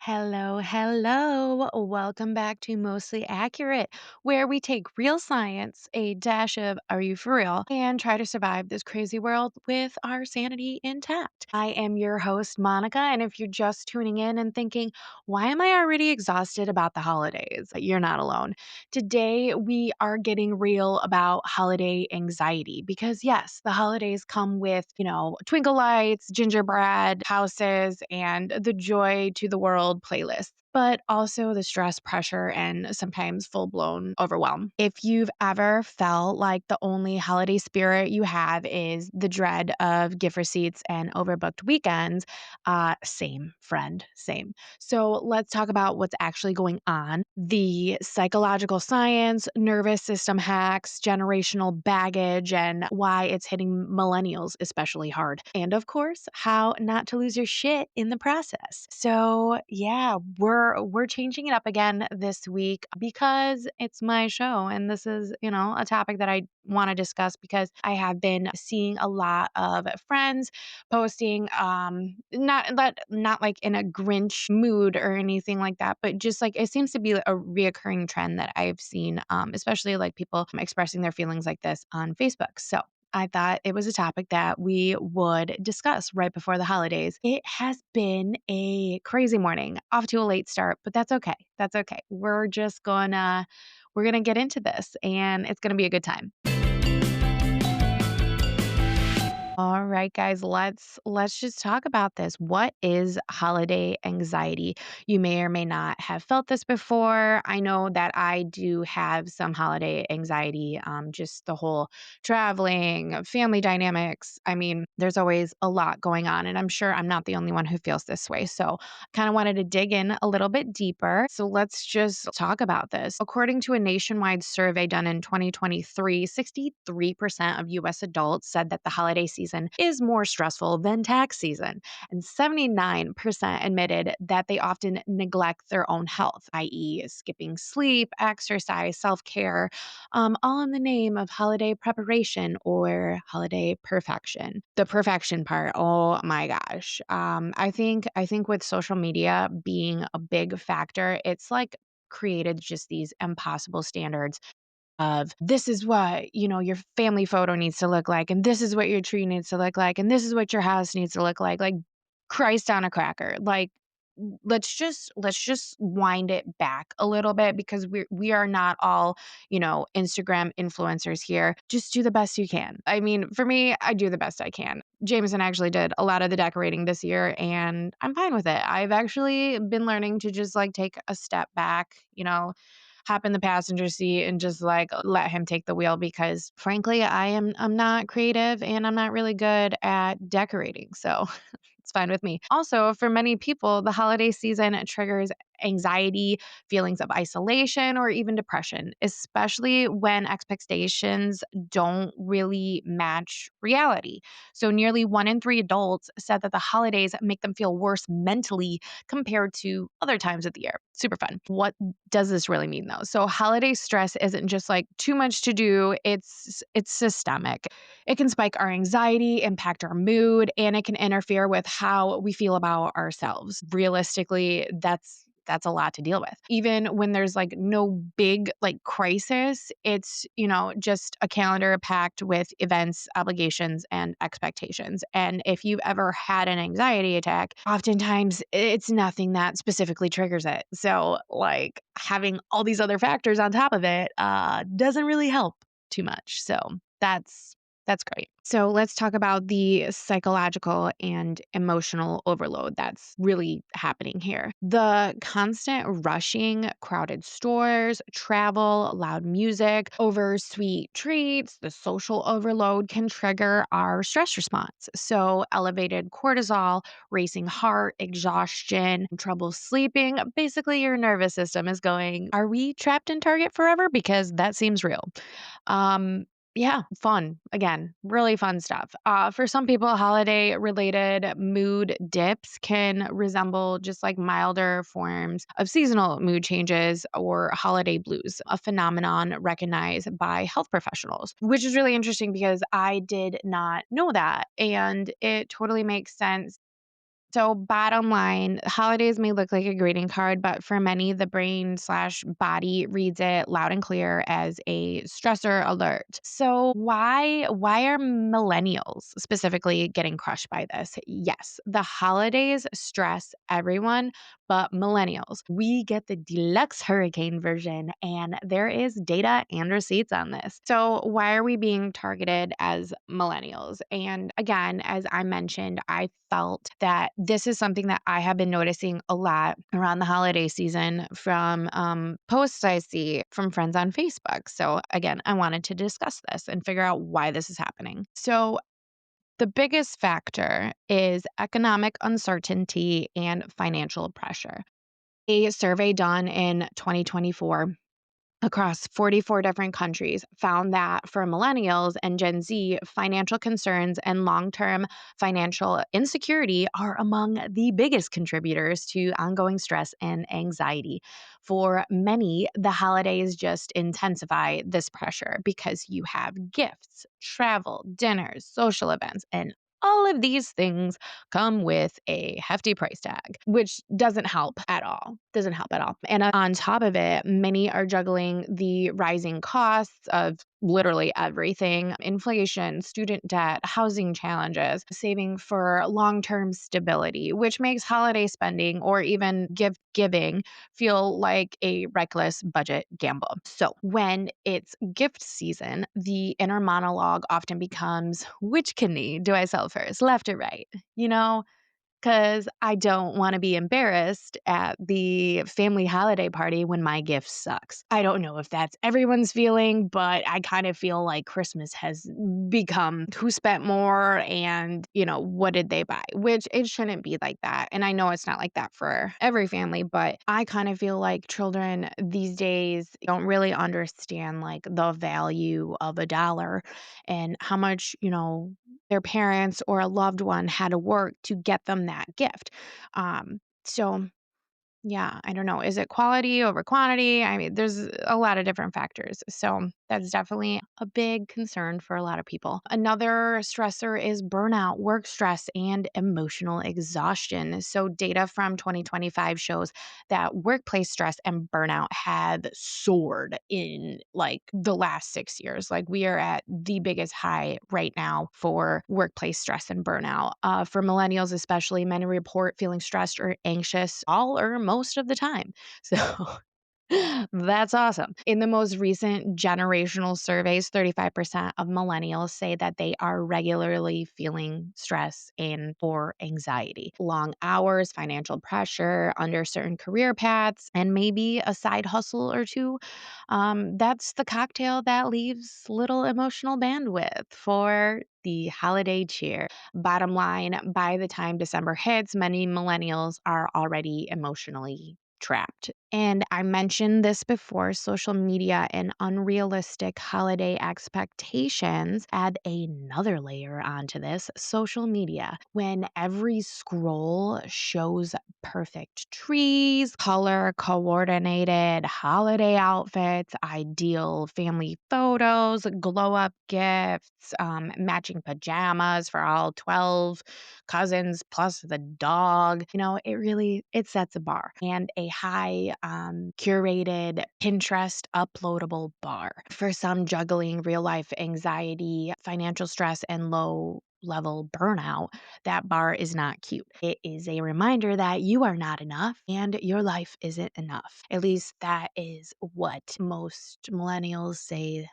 Hello, hello. Welcome back to Mostly Accurate, where we take real science, a dash of are you for real, and try to survive this crazy world with our sanity intact. I am your host, Monica, and if you're just tuning in and thinking, why am I already exhausted about the holidays? You're not alone. Today, we are getting real about holiday anxiety because, yes, the holidays come with, twinkle lights, gingerbread houses, and the joy to the world playlist, but also the stress, pressure, and sometimes full blown overwhelm. If you've ever felt like the only holiday spirit you have is the dread of gift receipts and overbooked weekends, same, friend, same. So let's talk about what's actually going on, the psychological science, nervous system hacks, generational baggage, and why it's hitting millennials especially hard. And of course, how not to lose your shit in the process. So yeah, we're changing it up again this week because it's my show and this is, a topic that I want to discuss because I have been seeing a lot of friends posting not like in a Grinch mood or anything like that, but just like it seems to be a reoccurring trend that I've seen, especially like people expressing their feelings like this on Facebook. So I thought it was a topic that we would discuss right before the holidays. It has been a crazy morning, off to a late start, but that's okay. That's okay. We're gonna get into this and it's gonna be a good time. All right, guys, let's just talk about this. What is holiday anxiety? You may or may not have felt this before. I know that I do have some holiday anxiety, just the whole traveling, family dynamics. I mean, there's always a lot going on, and I'm sure I'm not the only one who feels this way. So, kind of wanted to dig in a little bit deeper. So, let's just talk about this. According to a nationwide survey done in 2023, 63% of US adults said that the holiday season is more stressful than tax season, and 79% admitted that they often neglect their own health, i.e., skipping sleep, exercise, self care, all in the name of holiday preparation or holiday perfection. The perfection part, oh my gosh. I think with social media being a big factor, it's like created just these impossible standards of this is what, your family photo needs to look like, and this is what your tree needs to look like, and this is what your house needs to look like. Like Christ on a cracker. Like let's just wind it back a little bit because we are not all, Instagram influencers here. Just do the best you can. I mean, for me, I do the best I can. Jameson actually did a lot of the decorating this year and I'm fine with it. I've actually been learning to just like take a step back, hop in the passenger seat and just like let him take the wheel because frankly, I'm not creative and I'm not really good at decorating. So it's fine with me. Also, for many people, the holiday season triggers anxiety, feelings of isolation, or even depression, especially when expectations don't really match reality. So, nearly 1 in 3 adults said that the holidays make them feel worse mentally compared to other times of the year. Super fun. What does this really mean though? So, holiday stress isn't just like too much to do, it's systemic. It can spike our anxiety, impact our mood, and it can interfere with how we feel about ourselves. Realistically, that's a lot to deal with. Even when there's like no big like crisis, it's, just a calendar packed with events, obligations, and expectations. And if you've ever had an anxiety attack, oftentimes it's nothing that specifically triggers it. So, like having all these other factors on top of it doesn't really help too much. So, that's great. So let's talk about the psychological and emotional overload that's really happening here. The constant rushing, crowded stores, travel, loud music, over sweet treats, the social overload can trigger our stress response. So elevated cortisol, racing heart, exhaustion, trouble sleeping. Basically, your nervous system is going, are we trapped in Target forever? Because that seems real. Yeah, fun. Again, really fun stuff. For some people, holiday related mood dips can resemble just like milder forms of seasonal mood changes or holiday blues, a phenomenon recognized by health professionals, which is really interesting because I did not know that. And it totally makes sense So, bottom line, holidays may look like a greeting card, but for many, the brain slash body reads it loud and clear as a stressor alert. So, why are millennials specifically getting crushed by this? Yes, the holidays stress everyone, but millennials, we get the deluxe hurricane version, and there is data and receipts on this. So, why are we being targeted as millennials? And again, as I mentioned, I felt that this is something that I have been noticing a lot around the holiday season from posts I see from friends on Facebook. So, again, I wanted to discuss this and figure out why this is happening. So, the biggest factor is economic uncertainty and financial pressure. A survey done in 2024 across 44 different countries found that for millennials and Gen Z, financial concerns and long term financial insecurity are among the biggest contributors to ongoing stress and anxiety. For many, the holidays just intensify this pressure because you have gifts, travel, dinners, social events, and all of these things come with a hefty price tag, which doesn't help at all. Doesn't help at all. And on top of it, many are juggling the rising costs of literally everything: inflation, student debt, housing challenges, saving for long term stability, which makes holiday spending or even gift giving feel like a reckless budget gamble. So, when it's gift season, the inner monologue often becomes, which kidney do I sell first, left or right? You know, 'cause I don't wanna be embarrassed at the family holiday party when my gift sucks. I don't know if that's everyone's feeling, but I kind of feel like Christmas has become who spent more and, what did they buy? Which it shouldn't be like that, and I know it's not like that for every family, but I kind of feel like children these days don't really understand, like, the value of a dollar and how much, their parents or a loved one had to work to get them that gift. So yeah, I don't know. Is it quality over quantity? I mean, there's a lot of different factors. So that's definitely a big concern for a lot of people. Another stressor is burnout, work stress, and emotional exhaustion. So data from 2025 shows that workplace stress and burnout have soared in like the last 6 years. Like we are at the biggest high right now for workplace stress and burnout. For millennials, especially, many report feeling stressed or anxious all or most of the time. So that's awesome. In the most recent generational surveys, 35% of millennials say that they are regularly feeling stress and or anxiety. Long hours, financial pressure, under certain career paths, and maybe a side hustle or two. That's the cocktail that leaves little emotional bandwidth for the holiday cheer. Bottom line, by the time December hits, many millennials are already emotionally trapped. And I mentioned this before, social media and unrealistic holiday expectations add another layer onto this. Social media, when every scroll shows perfect trees, color coordinated holiday outfits, ideal family photos, glow up gifts, matching pajamas for all 12 cousins plus the dog. It sets a bar and a high curated Pinterest uploadable bar. For some, juggling real life anxiety, financial stress, and low level burnout, that bar is not cute. It is a reminder that you are not enough and your life isn't enough. At least that is what most millennials say,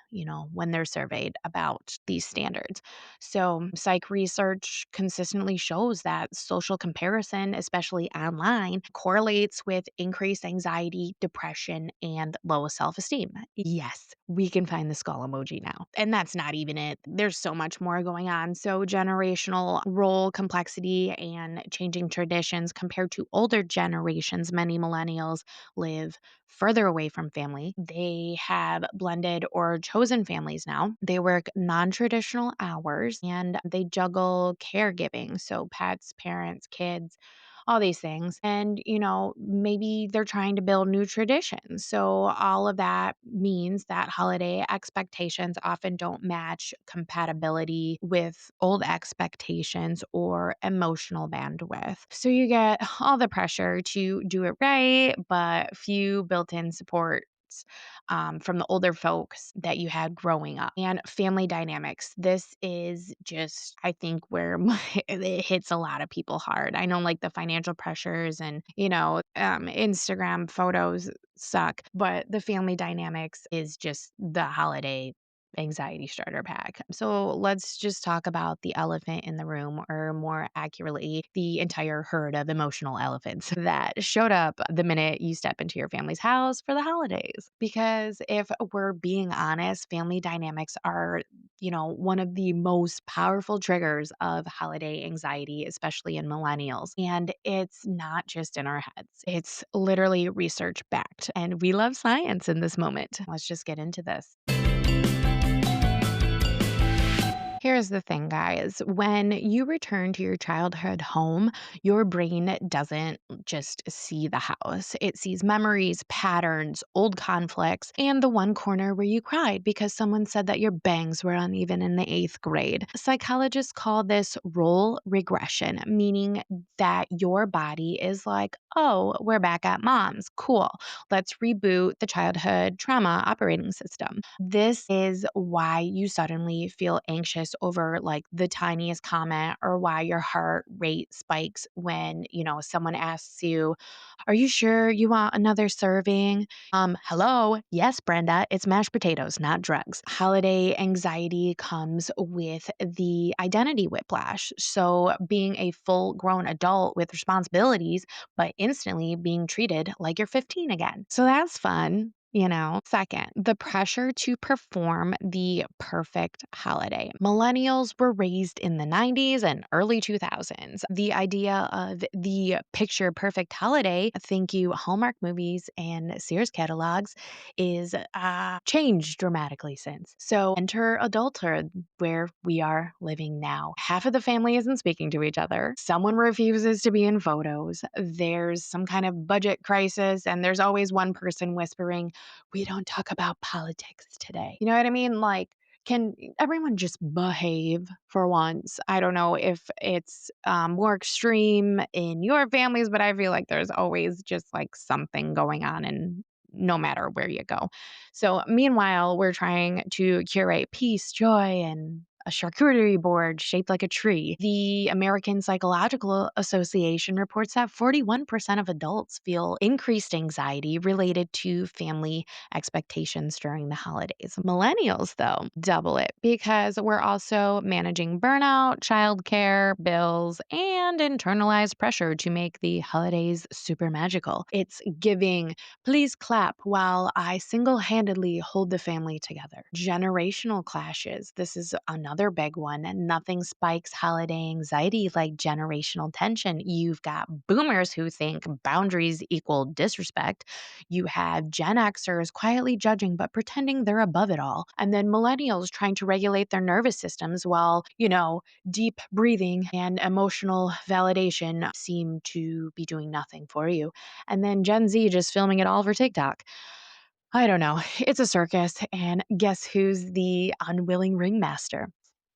when they're surveyed about these standards. So, psych research consistently shows that social comparison, especially online, correlates with increased anxiety, depression, and low self esteem. Yes, we can find the skull emoji now. And that's not even it. There's so much more going on. So, generational role complexity and changing traditions compared to older generations, many millennials live further away from family. They have blended or chosen families now. They work non traditional hours and they juggle caregiving. So, pets, parents, kids, all these things. And, maybe they're trying to build new traditions. So all of that means that holiday expectations often don't match compatibility with old expectations or emotional bandwidth. So you get all the pressure to do it right, but few built in support from the older folks that you had growing up. And family dynamics. This is just, I think, where it hits a lot of people hard. I know, like, the financial pressures and, Instagram photos suck, but the family dynamics is just the holiday anxiety starter pack. So let's just talk about the elephant in the room, or more accurately, the entire herd of emotional elephants that showed up the minute you step into your family's house for the holidays. Because if we're being honest, family dynamics are, one of the most powerful triggers of holiday anxiety, especially in millennials. And it's not just in our heads, it's literally research backed. And we love science in this moment. Let's just get into this. Here's the thing, guys. When you return to your childhood home, your brain doesn't just see the house. It sees memories, patterns, old conflicts, and the one corner where you cried because someone said that your bangs were uneven in the eighth grade. Psychologists call this role regression, meaning that your body is like, oh, we're back at mom's. Cool. Let's reboot the childhood trauma operating system. This is why you suddenly feel anxious over, like, the tiniest comment, or why your heart rate spikes when, someone asks you, "Are you sure you want another serving?" Hello? Yes, Brenda, it's mashed potatoes, not drugs. Holiday anxiety comes with the identity whiplash. So, being a full grown adult with responsibilities, but instantly being treated like you're 15 again. So, that's fun. Second, the pressure to perform the perfect holiday. Millennials were raised in the 90s and early 2000s. The idea of the picture perfect holiday, thank you, Hallmark movies and Sears catalogs, is changed dramatically since. So enter adulthood, where we are living now. Half of the family isn't speaking to each other. Someone refuses to be in photos. There's some kind of budget crisis, and there's always one person whispering, "We don't talk about politics today." You know what I mean? Like, can everyone just behave for once? I don't know if it's more extreme in your families, but I feel like there's always just like something going on, and no matter where you go. So, meanwhile, we're trying to curate peace, joy, and a charcuterie board shaped like a tree. The American Psychological Association reports that 41% of adults feel increased anxiety related to family expectations during the holidays. Millennials, though, double it, because we're also managing burnout, childcare, bills, and internalized pressure to make the holidays super magical. It's giving, "Please clap while I single handedly hold the family together." Generational clashes. This is another big one. And nothing spikes holiday anxiety like generational tension. You've got boomers who think boundaries equal disrespect. You have Gen Xers quietly judging but pretending they're above it all. And then millennials trying to regulate their nervous systems while, deep breathing and emotional validation seem to be doing nothing for you. And then Gen Z just filming it all for TikTok. I don't know. It's a circus, and guess who's the unwilling ringmaster?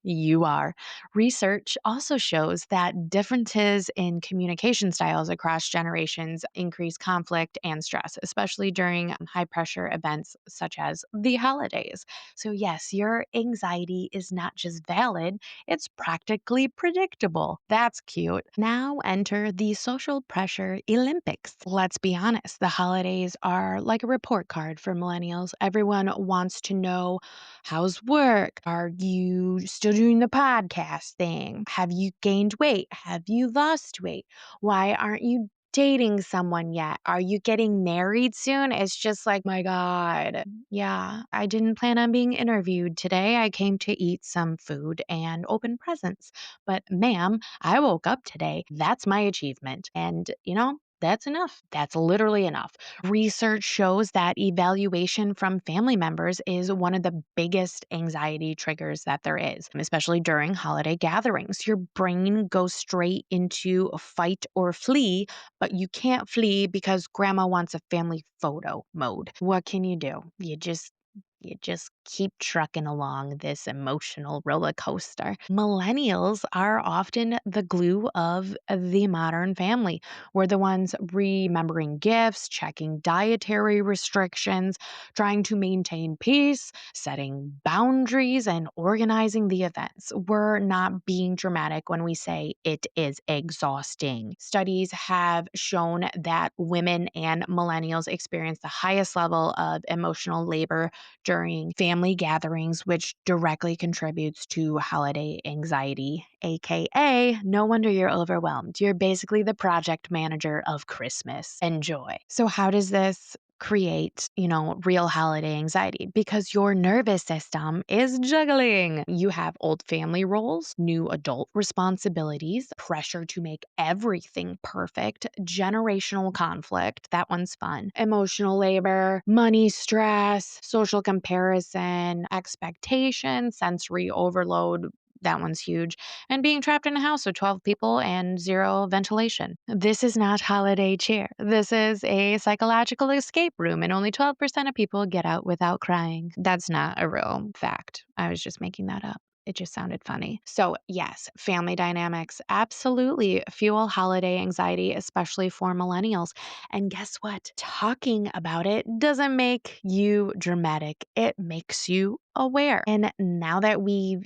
You are. Research also shows that differences in communication styles across generations increase conflict and stress, especially during high pressure events such as the holidays. So, yes, your anxiety is not just valid, it's practically predictable. That's cute. Now enter the social pressure Olympics. Let's be honest, the holidays are like a report card for millennials. Everyone wants to know, how's work? Are you still doing the podcast thing? Have you gained weight? Have you lost weight? Why aren't you dating someone yet? Are you getting married soon? It's just like, my God. Yeah, I didn't plan on being interviewed today. I came to eat some food and open presents. But, ma'am, I woke up today. That's my achievement. And, That's enough. That's literally enough. Research shows that evaluation from family members is one of the biggest anxiety triggers that there is, especially during holiday gatherings. Your brain goes straight into fight or flee, but you can't flee because grandma wants a family photo mode. What can you do? You just keep trucking along this emotional roller coaster. Millennials are often the glue of the modern family. We're the ones remembering gifts, checking dietary restrictions, trying to maintain peace, setting boundaries, and organizing the events. We're not being dramatic when we say it is exhausting. Studies have shown that women and millennials experience the highest level of emotional labor during family gatherings, which directly contributes to holiday anxiety, aka, no wonder you're overwhelmed. You're basically the project manager of Christmas. Enjoy. So, how does this create, real holiday anxiety? Because your nervous system is juggling. You have old family roles, new adult responsibilities, pressure to make everything perfect, generational conflict. That one's fun. Emotional labor, money stress, social comparison, expectation, sensory overload. That one's huge. And being trapped in a house with 12 people and zero ventilation. This is not holiday cheer. This is a psychological escape room, and only 12% of people get out without crying. That's not a real fact. I was just making that up. It just sounded funny. So, yes, family dynamics absolutely fuel holiday anxiety, especially for millennials. And guess what? Talking about it doesn't make you dramatic, it makes you aware. And now that we've,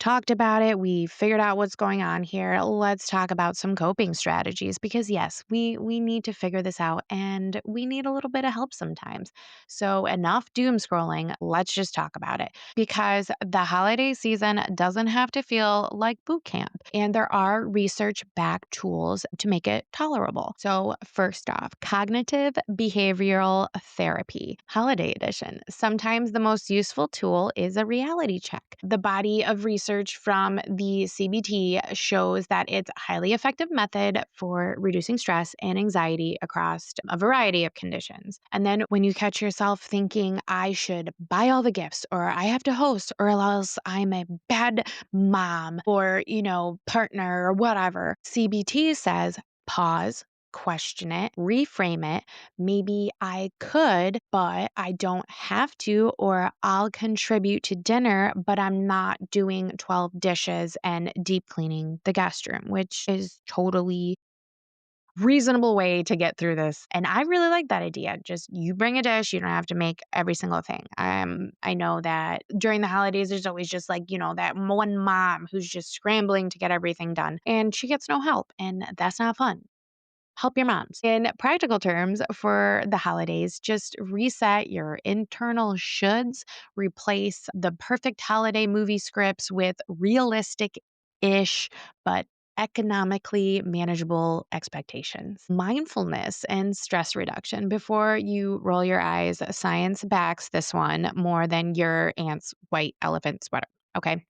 talked about it, we figured out what's going on here, let's talk about some coping strategies because yes, we need to figure this out and we need a little bit of help sometimes. So enough doom scrolling, let's just talk about it because the holiday season doesn't have to feel like boot camp. And there are research backed tools to make it tolerable. So, first off, cognitive behavioral therapy, holiday edition. Sometimes the most useful tool is a reality check. The body of research from the CBT shows that it's a highly effective method for reducing stress and anxiety across a variety of conditions. And then when you catch yourself thinking, I should buy all the gifts, or I have to host, or else I'm a bad mom, or, partner, or whatever, CBT says pause, question it, reframe it. Maybe I could, but I don't have to, or I'll contribute to dinner, but I'm not doing 12 dishes and deep cleaning the guest room, which is totally reasonable way to get through this. And I really like that idea. Just you bring a dish, you don't have to make every single thing. I know that during the holidays, there's always just like, that one mom who's just scrambling to get everything done and she gets no help. And that's not fun. Help your moms. In practical terms, for the holidays, just reset your internal shoulds, replace the perfect holiday movie scripts with realistic ish, but economically manageable expectations. Mindfulness and stress reduction. Before you roll your eyes, science backs this one more than your aunt's white elephant sweater. Okay.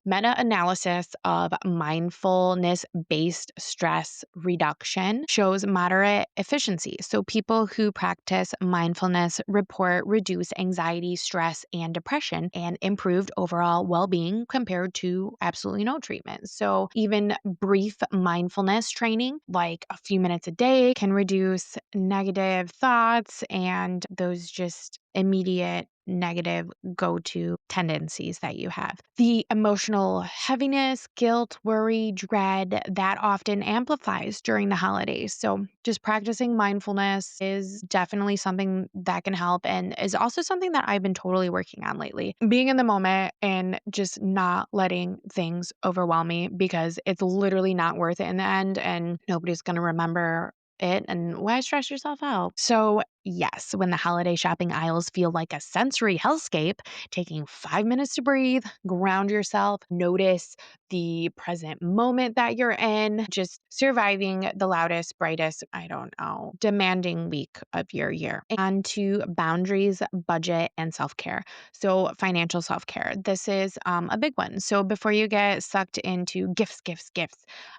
Meta analysis of mindfulness based stress reduction shows moderate efficiency. So, people who practice mindfulness report reduced anxiety, stress, and depression and improved overall well being compared to absolutely no treatment. So, even brief mindfulness training, like a few minutes a day, can reduce negative thoughts and those just immediate negative go to tendencies that you have. The emotional heaviness, guilt, worry, dread that often amplifies during the holidays. So, just practicing mindfulness is definitely something that can help and is also something that I've been totally working on lately. Being in the moment and just not letting things overwhelm me because it's literally not worth it in the end and nobody's going to remember it and why stress yourself out. So Yes, when the holiday shopping aisles feel like a sensory hellscape, taking 5 minutes to breathe, ground yourself, notice the present moment that you're in, just surviving the loudest, brightest, I don't know, demanding week of your year. And to boundaries, budget, and self care. So, financial self care. This is a big one. So, before you get sucked into gifts,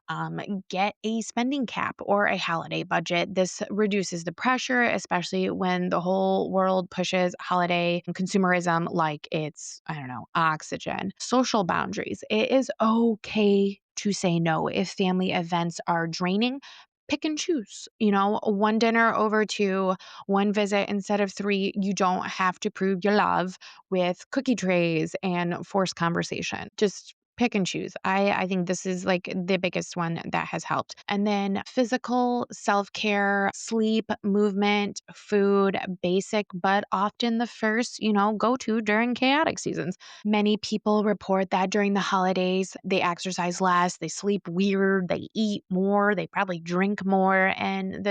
um, get a spending cap or a holiday budget. This reduces the pressure, especially when the whole world pushes holiday consumerism like it's, I don't know, oxygen. Social boundaries. It is okay to say no if family events are draining. Pick and choose, one dinner over two, one visit instead of three. You don't have to prove your love with cookie trays and forced conversation. Just pick and choose. I think this is like the biggest one that has helped. And then physical self-care, sleep, movement, food, basic, but often the first, go to during chaotic seasons. Many people report that during the holidays, they exercise less, they sleep weird, they eat more, they probably drink more, and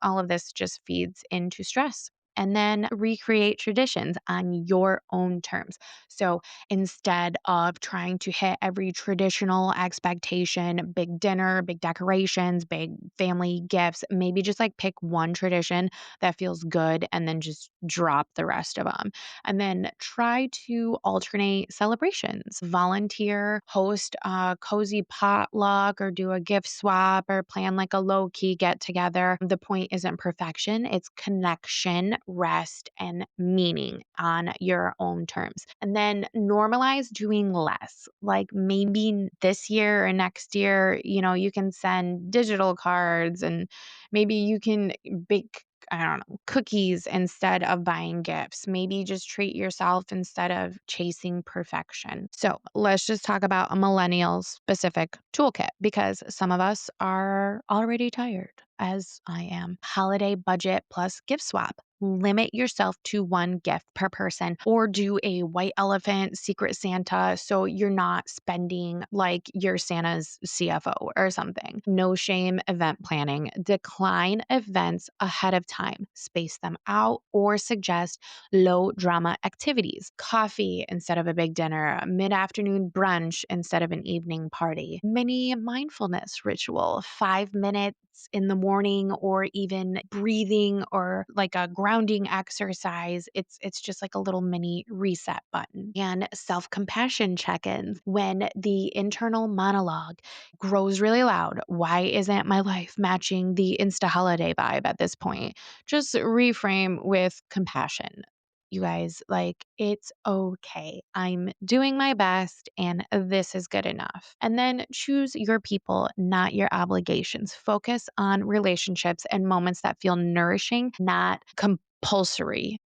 all of this just feeds into stress. And then recreate traditions on your own terms. So instead of trying to hit every traditional expectation, big dinner, big decorations, big family gifts, maybe just like pick one tradition that feels good and then just drop the rest of them. And then try to alternate celebrations, volunteer, host a cozy potluck, or do a gift swap, or plan like a low key get together. The point isn't perfection, it's connection, rest, and meaning on your own terms. And then normalize doing less. Like maybe this year or next year, you can send digital cards, and maybe you can bake, I don't know, cookies instead of buying gifts. Maybe just treat yourself instead of chasing perfection. So let's just talk about a millennial specific toolkit, because some of us are already tired, as I am. Holiday budget plus gift swap. Limit yourself to one gift per person, or do a white elephant secret Santa so you're not spending like you're Santa's CFO or something. No shame event planning. Decline events ahead of time. Space them out or suggest low drama activities. Coffee instead of a big dinner. Mid-afternoon brunch instead of an evening party. Mini mindfulness ritual. 5 minutes in the morning, or even breathing, or like a grounding exercise. It's just like a little mini reset button. And self-compassion check-ins. When the internal monologue grows really loud, why isn't my life matching the Insta holiday vibe at this point? Just reframe with compassion. You guys, like, it's okay. I'm doing my best, and this is good enough. And then choose your people, not your obligations. Focus on relationships and moments that feel nourishing, not compulsory.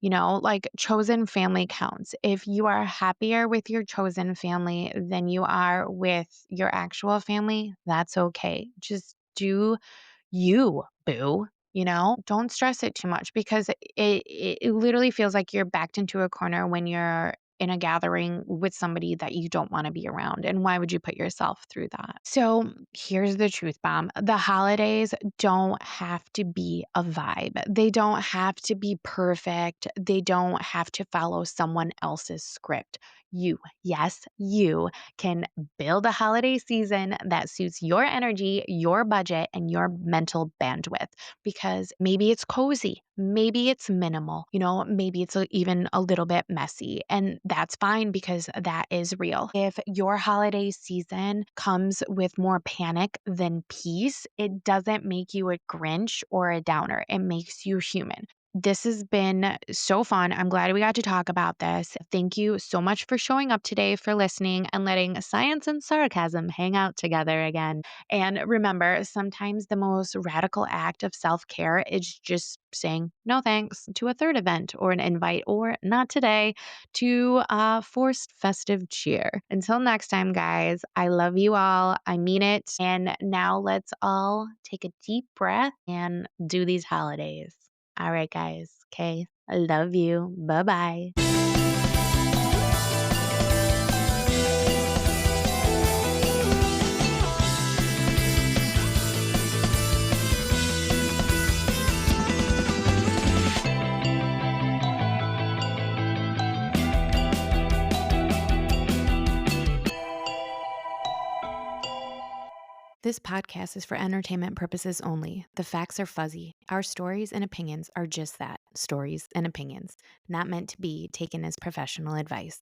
Like chosen family counts. If you are happier with your chosen family than you are with your actual family, that's okay. Just do you, boo. Don't stress it too much, because it literally feels like you're backed into a corner when you're in a gathering with somebody that you don't want to be around. And why would you put yourself through that? So here's the truth bomb. The holidays don't have to be a vibe. They don't have to be perfect. They don't have to follow someone else's script. You, yes, you can build a holiday season that suits your energy, your budget, and your mental bandwidth, because maybe it's cozy. Maybe it's minimal, maybe it's even a little bit messy, and that's fine, because that is real. If your holiday season comes with more panic than peace, it doesn't make you a Grinch or a downer. It makes you human. This has been so fun. I'm glad we got to talk about this. Thank you so much for showing up today, for listening, and letting science and sarcasm hang out together again. And remember, sometimes the most radical act of self-care is just saying no thanks to a third event, or an invite, or not today, to a forced festive cheer. Until next time, guys, I love you all. I mean it. And now let's all take a deep breath and do these holidays. All right, guys. Okay. I love you. Bye-bye. This podcast is for entertainment purposes only. The facts are fuzzy. Our stories and opinions are just that, stories and opinions, not meant to be taken as professional advice.